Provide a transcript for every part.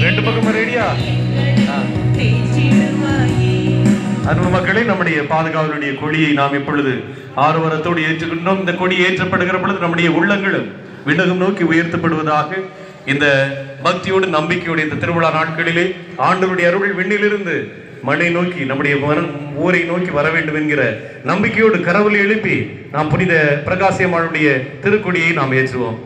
ரெண்டு பக்கமும் ரெடியா? அன்பு மக்களே, நம்முடைய பாதுகாவலுடைய கொடியை நாம் இப்பொழுது ஆர்வரத்தோடு ஏற்றுக்கின்றோம். இந்த கொடி ஏற்றப்படுகிற பொழுது நம்முடைய உள்ளங்களும் விண்ணகம் நோக்கி உயர்த்தப்படுவதாக இந்த பக்தியோடு நம்பிக்கையோடு இந்த திருவிழா நாட்களிலே ஆண்டவருடைய அருள் விண்ணிலிருந்து மழை நோக்கி நம்முடைய ஊரை நோக்கி வர வேண்டும் என்கிற நம்பிக்கையோடு கரவொலி எழுப்பி நாம் புனித பிரகாசியம்மாளுடைய திருக்கொடியை நாம் ஏற்றுவோம்.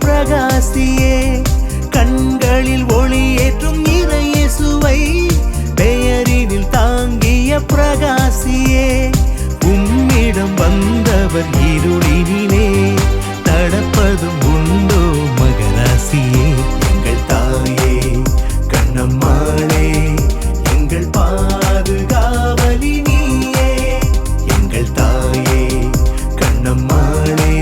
பிரகாசியே, கண்களில் ஒளி ஏற்றும் இறையேசுவை பெயரினில் தாங்கிய பிரகாசியே, உம்மிடம் வந்தவர் இருளினிலே நடப்பதும் உண்டோ மகராசியே. எங்கள் தாயே கண்ணம்மாளே, எங்கள் பாதுகாவலி நீயே. எங்கள் தாயே கண்ணம்மாளே,